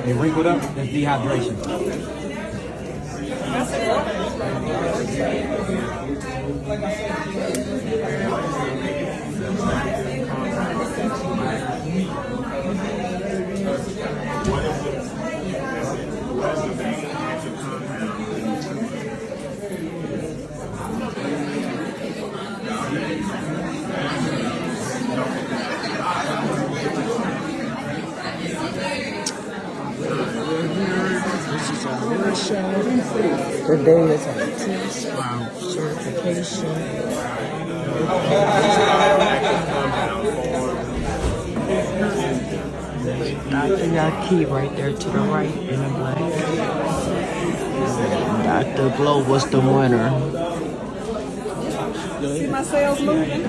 They wrinkled up. That's dehydration. Today is a test certification. Dr. Yahki right there to the right in the black. Dr. Glow was the winner. See my cells moving?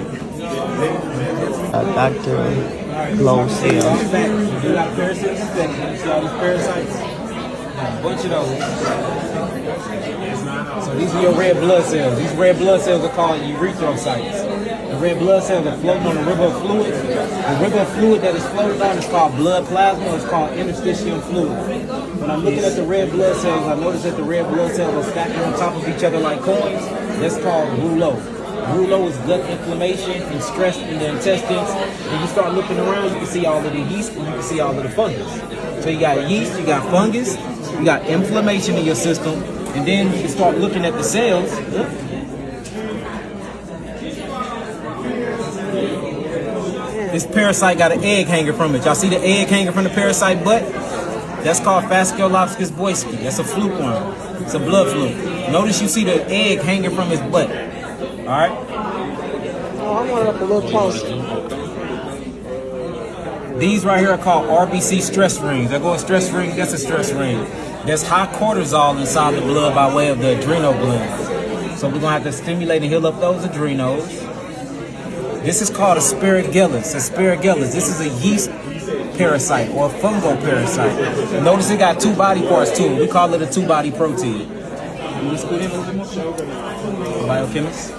Dr. Glow cells. You got parasites infected. You see all these parasites? A bunch of those. So these are your red blood cells. These red blood cells are called erythrocytes. The red blood cells are floating on the river of fluid. The river of fluid that is floating on is called blood plasma. It's called interstitial fluid. When I'm looking at the red blood cells, I notice that the red blood cells are stacking on top of each other like coins. That's called rouleau. Rouleau is gut inflammation and stress in the intestines. When you start looking around, you can see all of the yeast and you can see all of the fungus. So you got yeast, you got fungus, you got inflammation in your system, and then you can start looking at the cells. This parasite got an egg hanging from it. Y'all see the egg hanging from the parasite butt? That's called Fasciolopsis boyski. That's a fluke worm. It's a blood fluke. Notice you see the egg hanging from his butt. All right? Oh, I want it up a little closer. These right here are called RBC stress rings. I go a stress ring, that's a stress ring. There's high cortisol inside the blood by way of the adrenal glands. So we're gonna have to stimulate and heal up those adrenals. This is called asparagus. Asparagus. This is a yeast parasite or a fungal parasite. Notice it got two body parts too. We call it a two-body protein. Can we scoot in a little bit more? Biochemist.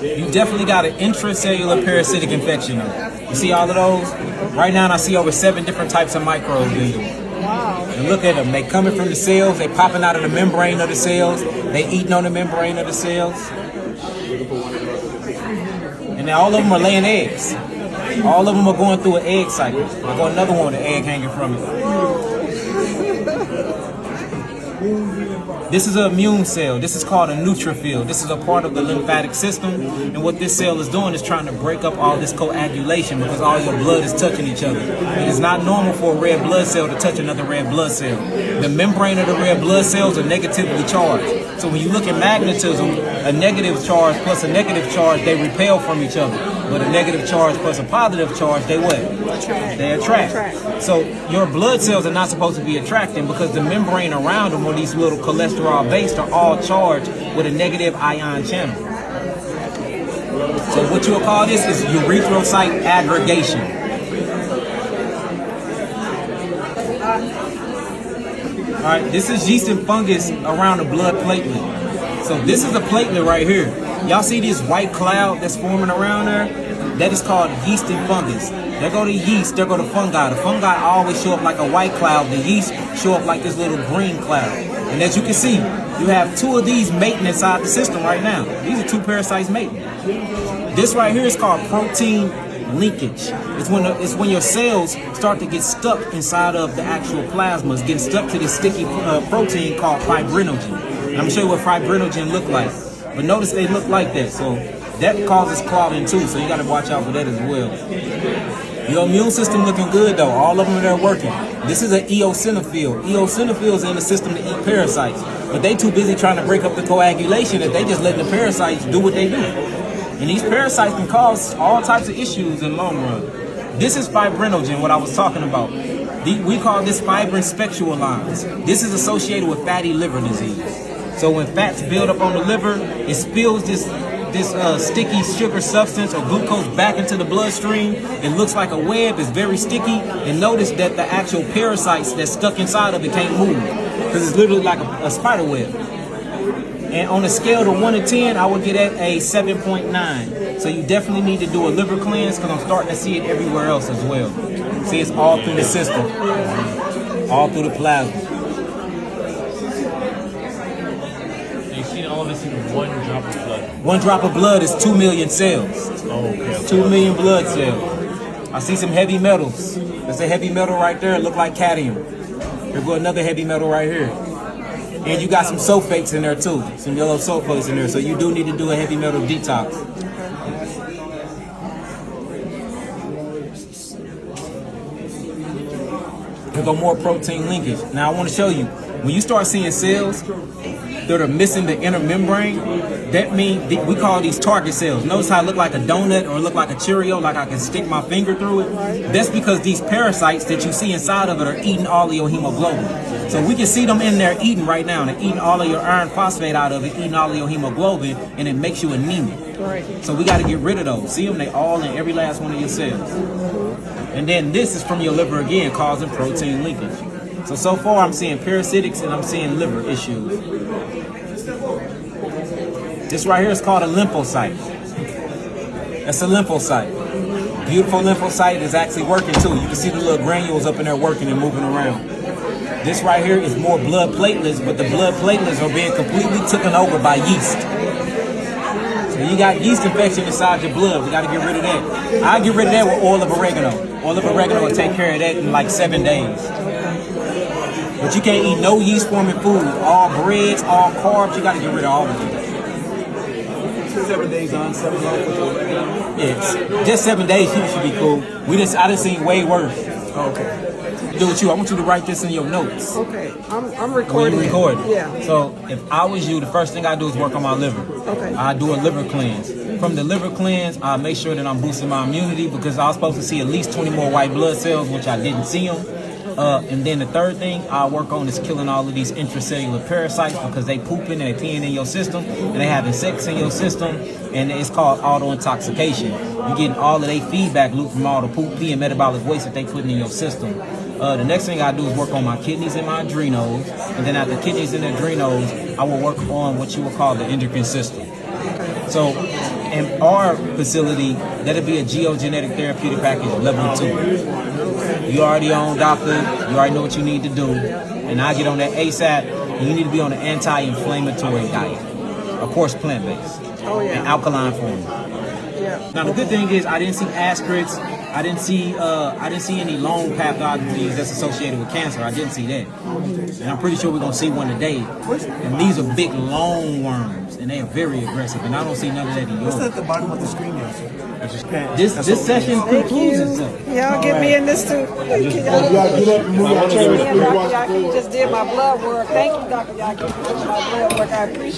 You definitely got an intracellular parasitic infection. You see all of those? Right now I see over 7 different types of microbes in you. Wow. And look at them. They coming from the cells. They popping out of the membrane of the cells. They eating on the membrane of the cells. And all of them are laying eggs. All of them are going through an egg cycle. I got another one with an egg hanging from it. This is an immune cell. This is called a neutrophil. This is a part of the lymphatic system. And what this cell is doing is trying to break up all this coagulation because all your blood is touching each other. It is not normal for a red blood cell to touch another red blood cell. The membrane of the red blood cells are negatively charged. So when you look at magnetism, a negative charge plus a negative charge, they repel from each other. But a negative charge plus a positive charge, they what? They attract. So your blood cells are not supposed to be attracting because the membrane around them, or these little cholesterol based, are all charged with a negative ion channel. So what you'll call this is erythrocyte aggregation. All right, this is yeast and fungus around the blood platelet. So this is a platelet right here. Y'all see this white cloud that's forming around there? That is called yeast and fungus. There go the yeast, there go the fungi. The fungi always show up like a white cloud. The yeast show up like this little green cloud. And as you can see, you have 2 of these mating inside the system right now. These are 2 parasites mating. This right here is called protein linkage. It's when your cells start to get stuck inside of the actual plasma. It's getting stuck to this sticky protein called fibrinogen. And I'm gonna show you what fibrinogen look like. But notice they look like that. So that causes clotting too. So you gotta watch out for that as well. Your immune system looking good though. All of them are working. This is an eosinophil. Eosinophils in the system to eat parasites. But they too busy trying to break up the coagulation that they just letting the parasites do what they do. And these parasites can cause all types of issues in the long run. This is fibrinogen, what I was talking about. We call this fibrin speculans. This is associated with fatty liver disease. So when fats build up on the liver, it spills this sticky sugar substance or glucose back into the bloodstream. It looks like a web. It's very sticky. And notice that the actual parasites that's stuck inside of it can't move because it's literally like a spider web. And on a scale of 1 to 10, I would get at a 7.9. So you definitely need to do a liver cleanse because I'm starting to see it everywhere else as well. See, it's all through the system, all through the plasma. You've seen all this in 1 drop of blood. 1 drop of blood is 2 million cells. Oh, okay. 2 million blood cells. I see some heavy metals. There's a heavy metal right there. It look like cadmium. There's another heavy metal right here. And you got some sulfates in there too. Some yellow sulfates in there. So you do need to do a heavy metal detox. There go more protein linkage. Now I want to show you. When you start seeing cells that are missing the inner membrane, that means we call these target cells. Notice how it look like a donut or look like a Cheerio, like I can stick my finger through it. That's because these parasites that you see inside of it are eating all of your hemoglobin. So we can see them in there eating right now. They're eating all of your iron phosphate out of it, eating all of your hemoglobin, and it makes you anemic. So we got to get rid of those. See them? They all in every last one of your cells. And then this is from your liver again, causing protein leakage. So far I'm seeing parasitics and I'm seeing liver issues. This right here is called a lymphocyte. That's a lymphocyte. Beautiful lymphocyte is actually working too. You can see the little granules up in there working and moving around. This right here is more blood platelets, but the blood platelets are being completely taken over by yeast. So you got yeast infection inside your blood. We got to get rid of that. I get rid of that with oil of oregano. Oil of oregano will take care of that in like 7 days. But you can't eat no yeast forming food. All breads, all carbs, you got to get rid of all of it. 7 days on, 7 days off. Yes, just 7 days should be cool. I done seen way worse. Okay. Do with you. I want you to write this in your notes. Okay, I'm When recording. you record. Yeah. So if I was you, the first thing I do is work on my liver. Okay. I do a liver cleanse. From the liver cleanse, I make sure that I'm boosting my immunity because I was supposed to see at least 20 more white blood cells, which I didn't see them. And then the third thing I work on is killing all of these intracellular parasites because they pooping and they peeing in your system and they having sex in your system, and it's called auto intoxication. You're getting all of their feedback loop from all the poop, pee, and metabolic waste that they putting in your system. The next thing I do is work on my kidneys and my adrenals, and then after kidneys and adrenals, I will work on what you would call the endocrine system. So in our facility, that'll be a geogenetic therapeutic package, level 2. You already own doctor, you already know what you need to do, and I get on that ASAP, and you need to be on an anti-inflammatory diet, of course plant-based, and alkaline form. Now the good thing is I didn't see aspirates, I didn't see any long pathologies that's associated with cancer. I didn't see that, and I'm pretty sure we're gonna see one today. And these are big long worms, and they are very aggressive. And I don't see none of that in yours. What's at the bottom of the screen there? This session concludes itself. Y'all get me in this too. Thank you, Yahki. Yahki just did my blood work. Thank you, Dr. Yahki, for doing my blood work. I appreciate it.